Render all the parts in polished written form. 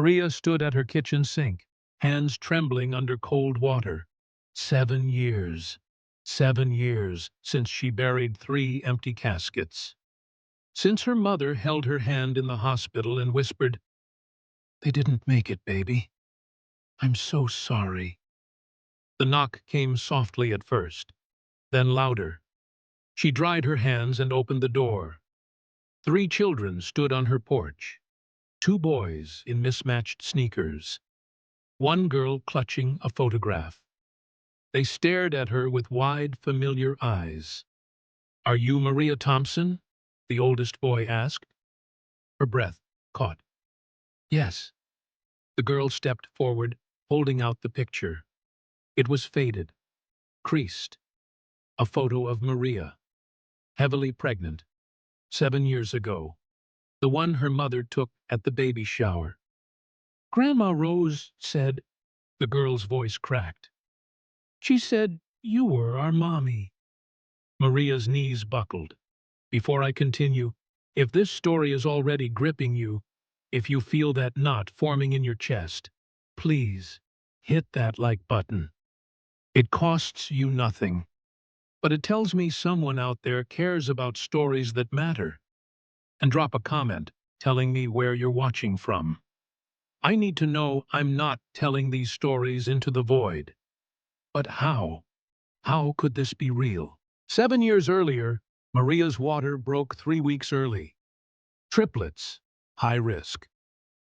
Maria stood at her kitchen sink, hands trembling under cold water. 7 years. 7 years since she buried 3 empty caskets. Since her mother held her hand in the hospital and whispered, "They didn't make it, baby. I'm so sorry." The knock came softly at first, then louder. She dried her hands and opened the door. 3 children stood on her porch. 2 boys in mismatched sneakers. One girl clutching a photograph. They stared at her with wide, familiar eyes. "Are you Maria Thompson?" the oldest boy asked. Her breath caught. "Yes." The girl stepped forward, holding out the picture. It was faded, creased. A photo of Maria, heavily pregnant, 7 years ago. The one her mother took at the baby shower. "Grandma Rose said," the girl's voice cracked. "She said you were our mommy." Maria's knees buckled. "Before I continue, if this story is already gripping you, if you feel that knot forming in your chest, please hit that like button. It costs you nothing, but it tells me someone out there cares about stories that matter. And drop a comment telling me where you're watching from. I need to know I'm not telling these stories into the void. But how? How could this be real?" 7 years earlier, Maria's water broke 3 weeks early. Triplets, high risk.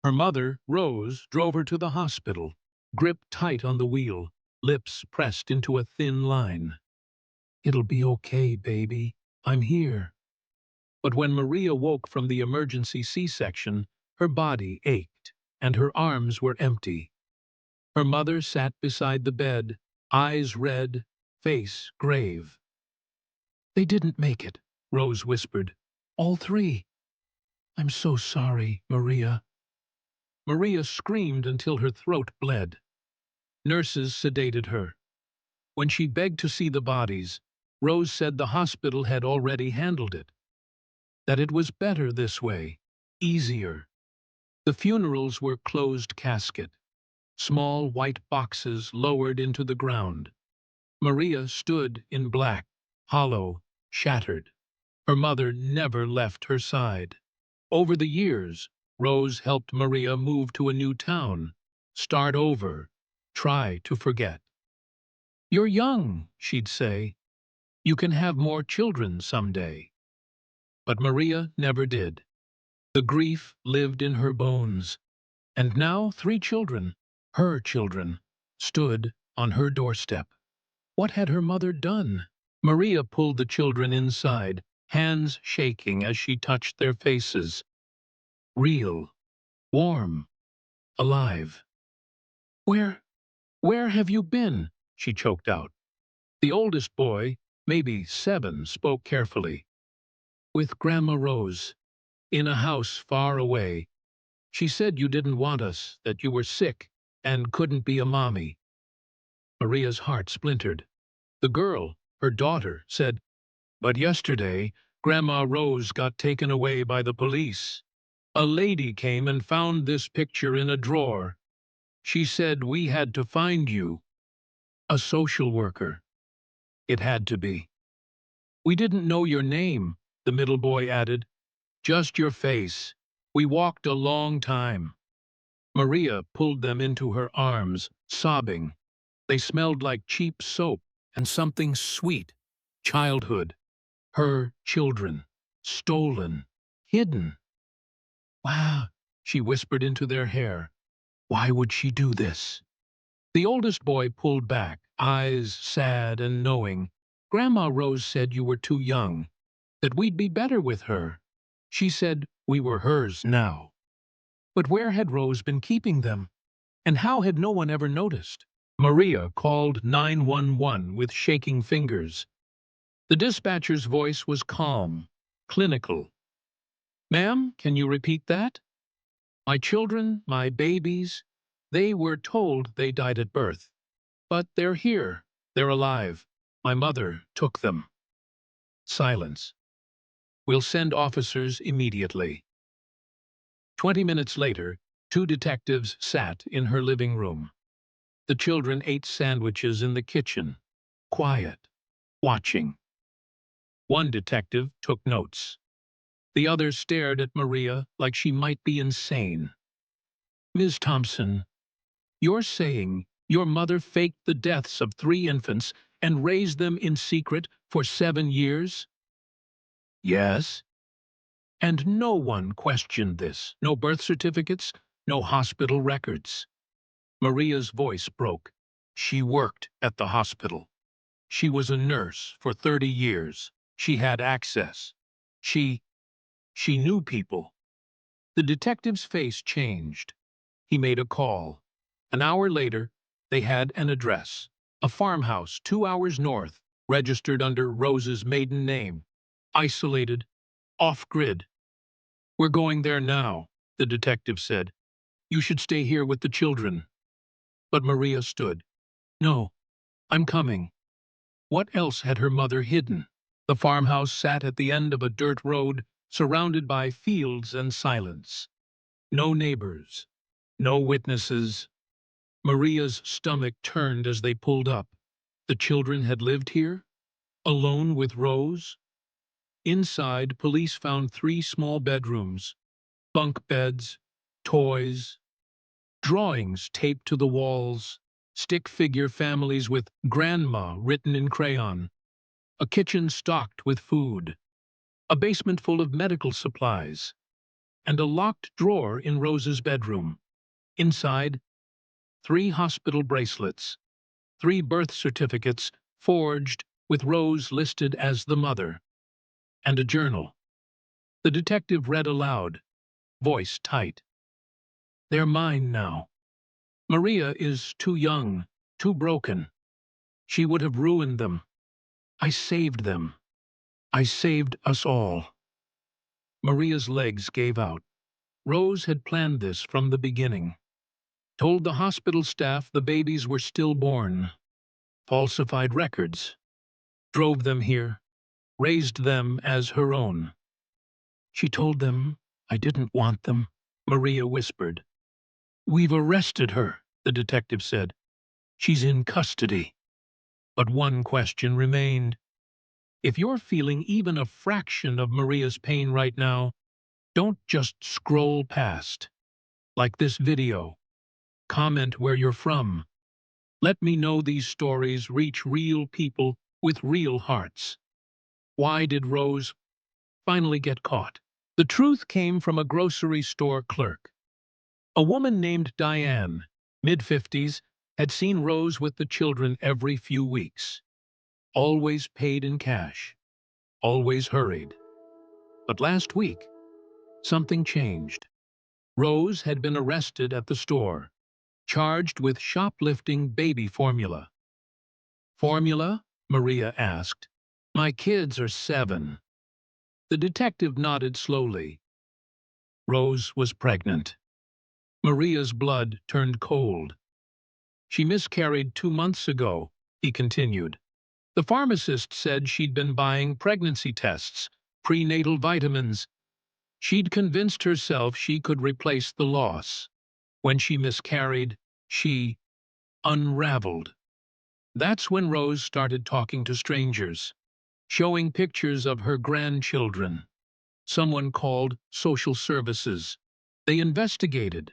Her mother, Rose, drove her to the hospital, grip tight on the wheel, lips pressed into a thin line. "It'll be okay, baby. I'm here." But when Maria woke from the emergency C-section, her body ached, and her arms were empty. Her mother sat beside the bed, eyes red, face grave. "They didn't make it," Rose whispered. "All 3. I'm so sorry, Maria." Maria screamed until her throat bled. Nurses sedated her. When she begged to see the bodies, Rose said the hospital had already handled it, that it was better this way, easier. The funerals were closed casket, small white boxes lowered into the ground. Maria stood in black, hollow, shattered. Her mother never left her side. Over the years, Rose helped Maria move to a new town, start over, try to forget. "You're young," she'd say. "You can have more children someday." But Maria never did. The grief lived in her bones. And now 3 children, her children, stood on her doorstep. What had her mother done? Maria pulled the children inside, hands shaking as she touched their faces. Real, warm, alive. "Where, where have you been?" she choked out. The oldest boy, maybe 7, spoke carefully. "With Grandma Rose, in a house far away. She said you didn't want us, that you were sick and couldn't be a mommy." Maria's heart splintered. The girl, her daughter, said, "But yesterday, Grandma Rose got taken away by the police. A lady came and found this picture in a drawer. She said we had to find you." "A social worker." "It had to be." "We didn't know your name," the middle boy added. "Just your face. We walked a long time." Maria pulled them into her arms, sobbing. They smelled like cheap soap and something sweet. Childhood. Her children. Stolen. Hidden. "Wow," she whispered into their hair. "Why would she do this?" The oldest boy pulled back, eyes sad and knowing. "Grandma Rose said you were too young, that we'd be better with her. She said we were hers now." But where had Rose been keeping them? And how had no one ever noticed? Maria called 911 with shaking fingers. The dispatcher's voice was calm, clinical. "Ma'am, can you repeat that?" "My children, my babies, they were told they died at birth. But they're here. They're alive. My mother took them." Silence. "We'll send officers immediately." 20 minutes later, Two detectives sat in her living room. The children ate sandwiches in the kitchen, quiet, watching. One detective took notes. The other stared at Maria like she might be insane. Ms. Thompson, you're saying your mother faked the deaths of 3 infants and raised them in secret for 7 years? Yes. And no one questioned this. No birth certificates, no hospital records. Maria's voice broke. She worked at the hospital. She was a nurse for 30 years. She had access. She knew people. The detective's face changed. He made a call. An hour later, they had an address. A farmhouse 2 hours north, registered under Rose's maiden name. Isolated, off-grid. We're going there now, the detective said. You should stay here with the children. But Maria stood. No, I'm coming. What else had her mother hidden? The farmhouse sat at the end of a dirt road, surrounded by fields and silence. No neighbors, no witnesses. Maria's stomach turned as they pulled up. The children had lived here, alone with Rose. Inside, police found 3 small bedrooms, bunk beds, toys, drawings taped to the walls, stick figure families with grandma written in crayon, a kitchen stocked with food, a basement full of medical supplies, and a locked drawer in Rose's bedroom. Inside, 3 hospital bracelets, 3 birth certificates forged with Rose listed as the mother, and a journal. The detective read aloud, voice tight. They're mine now. Maria is too young, too broken. She would have ruined them. I saved them. I saved us all. Maria's legs gave out. Rose had planned this from the beginning. Told the hospital staff the babies were stillborn. Falsified records. Drove them here. Raised them as her own. She told them I didn't want them, Maria whispered. We've arrested her, the detective said. She's in custody. But one question remained. If you're feeling even a fraction of Maria's pain right now, don't just scroll past. Like this video. Comment where you're from. Let me know these stories reach real people with real hearts. Why did Rose finally get caught? The truth came from a grocery store clerk. A woman named Diane, mid-50s, had seen Rose with the children every few weeks. Always paid in cash. Always hurried. But last week, something changed. Rose had been arrested at the store, charged with shoplifting baby formula. Formula? Maria asked. My kids are 7. The detective nodded slowly. Rose was pregnant. Maria's blood turned cold. She miscarried 2 months ago, he continued. The pharmacist said she'd been buying pregnancy tests, prenatal vitamins. She'd convinced herself she could replace the loss. When she miscarried, she unraveled. That's when Rose started talking to strangers, showing pictures of her grandchildren. Someone called social services. They investigated,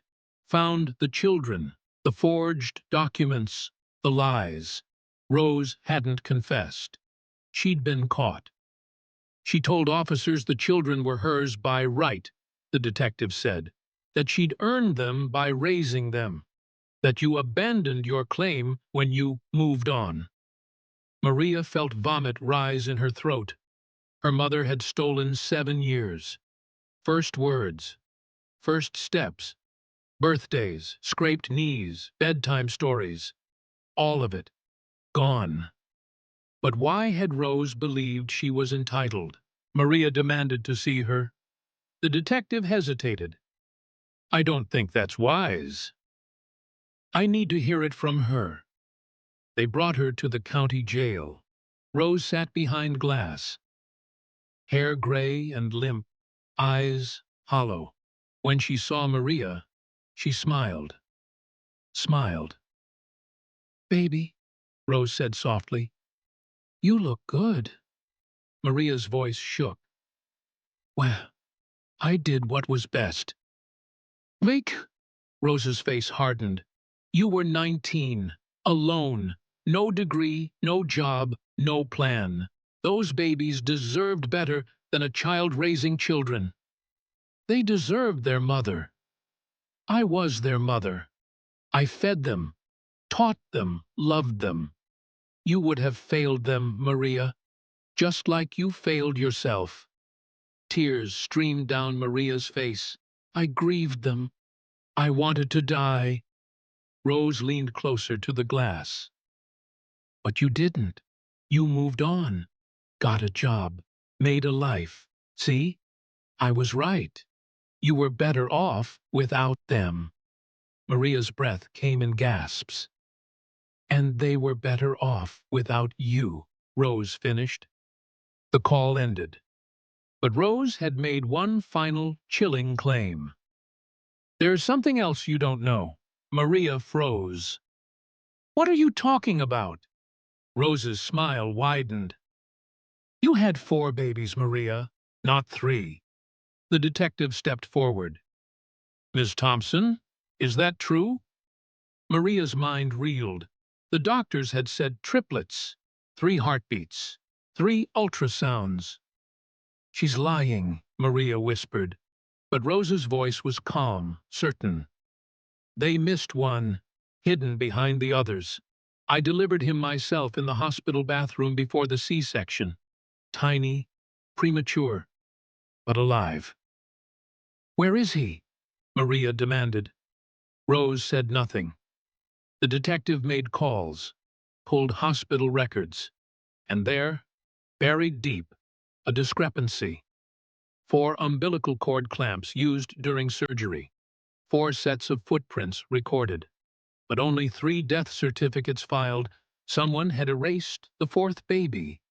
found the children, the forged documents, the lies. Rose hadn't confessed. She'd been caught. She told officers the children were hers by right, the detective said, that she'd earned them by raising them, that you abandoned your claim when you moved on. Maria felt vomit rise in her throat. Her mother had stolen 7 years. First words, first steps, birthdays, scraped knees, bedtime stories, all of it, gone. But why had Rose believed she was entitled? Maria demanded to see her. The detective hesitated. I don't think that's wise. I need to hear it from her. They brought her to the county jail. Rose sat behind glass, hair gray and limp, eyes hollow. When she saw Maria, She smiled, smiled. "Baby," Rose said softly, "you look good." Maria's voice shook. "Well, I did what was best." "Make," Rose's face hardened. "You were 19, alone, no degree, no job, no plan. Those babies deserved better than a child raising children. They deserved their mother. I was their mother. I fed them, taught them, loved them. You would have failed them, Maria, just like you failed yourself." Tears streamed down Maria's face. "I grieved them. I wanted to die." Rose leaned closer to the glass. "But you didn't. You moved on, got a job, made a life. See? I was right. You were better off without them." Maria's breath came in gasps. "And they were better off without you," Rose finished. The call ended. But Rose had made one final chilling claim. "There's something else you don't know." Maria froze. "What are you talking about?" Rose's smile widened. "You had 4 babies, Maria, not 3. The detective stepped forward. "Miss Thompson, is that true?" Maria's mind reeled. The doctors had said triplets, 3 heartbeats, 3 ultrasounds. "She's lying," Maria whispered. But Rose's voice was calm, certain. "They missed one, hidden behind the others. I delivered him myself in the hospital bathroom before the C-section. Tiny, premature, but alive." "Where is he?" Maria demanded. Rose said nothing. The detective made calls, pulled hospital records, and there, buried deep, a discrepancy. 4 umbilical cord clamps used during surgery. 4 sets of footprints recorded. But only 3 death certificates filed. Someone had erased the 4th baby.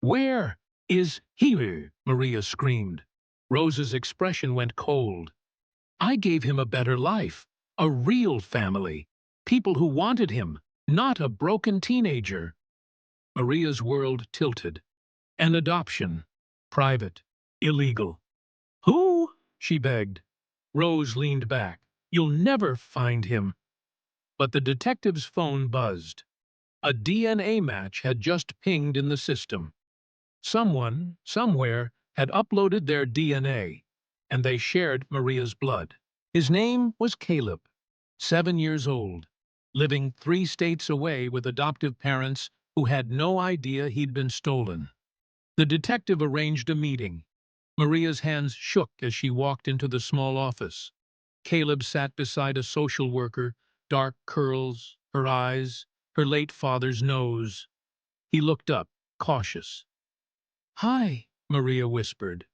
"Where is he?" Maria screamed. Rose's expression went cold. "I gave him a better life, a real family, people who wanted him, not a broken teenager." Maria's world tilted. "An adoption. Private. Illegal." "Who?" she begged. Rose leaned back. "You'll never find him." But the detective's phone buzzed. A DNA match had just pinged in the system. Someone, somewhere, had uploaded their DNA, and they shared Maria's blood. His name was Caleb, 7 years old, living 3 states away with adoptive parents who had no idea he'd been stolen. The detective arranged a meeting. Maria's hands shook as she walked into the small office. Caleb sat beside a social worker, dark curls, her eyes, her late father's nose. He looked up, cautious. "Hi," Maria whispered.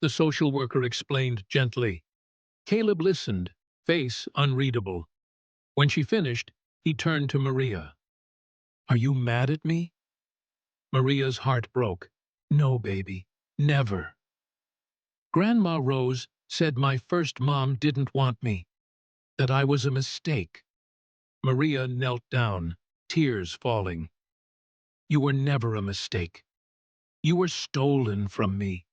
The social worker explained gently. Caleb listened, face unreadable. When she finished, he turned to Maria. "Are you mad at me?" Maria's heart broke. "No, baby, never. Grandma Rose said my first mom didn't want me, that I was a mistake." Maria knelt down, tears falling. "You were never a mistake. You were stolen from me.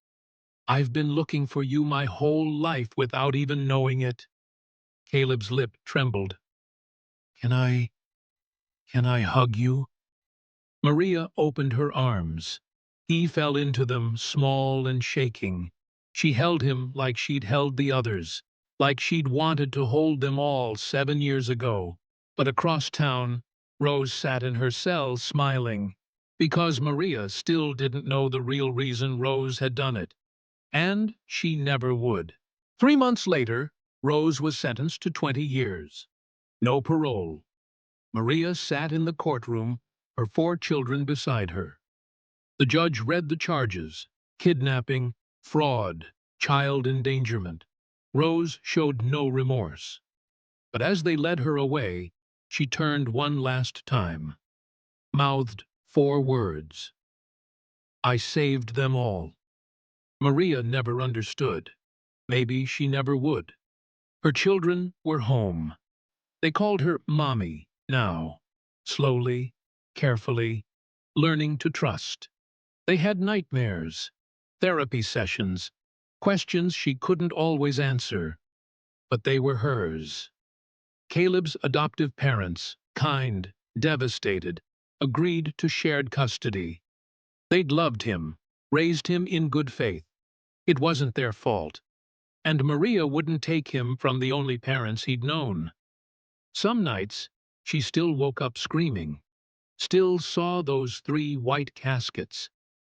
I've been looking for you my whole life without even knowing it." Caleb's lip trembled. Can I hug you?" Maria opened her arms. He fell into them, small and shaking. She held him like she'd held the others, like she'd wanted to hold them all 7 years ago. But across town, Rose sat in her cell smiling, because Maria still didn't know the real reason Rose had done it. And she never would. 3 months later, Rose was sentenced to 20 years. No parole. Maria sat in the courtroom, her 4 children beside her. The judge read the charges: kidnapping, fraud, child endangerment. Rose showed no remorse. But as they led her away, she turned one last time, mouthed 4 words. "I saved them all." Maria never understood. Maybe she never would. Her children were home. They called her Mommy now, slowly, carefully, learning to trust. They had nightmares, therapy sessions, questions she couldn't always answer, but they were hers. Caleb's adoptive parents, kind, devastated, agreed to shared custody. They'd loved him, raised him in good faith. It wasn't their fault. And Maria wouldn't take him from the only parents he'd known. Some nights, she still woke up screaming, still saw those 3 white caskets,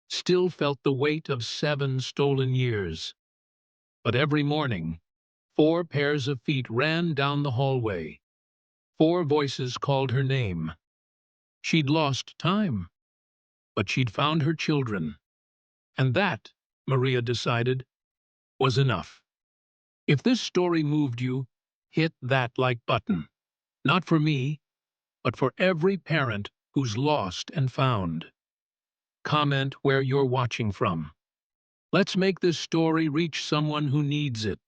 still felt the weight of 7 stolen years. But every morning, 4 pairs of feet ran down the hallway. 4 voices called her name. She'd lost time, but she'd found her children. And that, Maria decided, was enough. If this story moved you, hit that like button. Not for me, but for every parent who's lost and found. Comment where you're watching from. Let's make this story reach someone who needs it.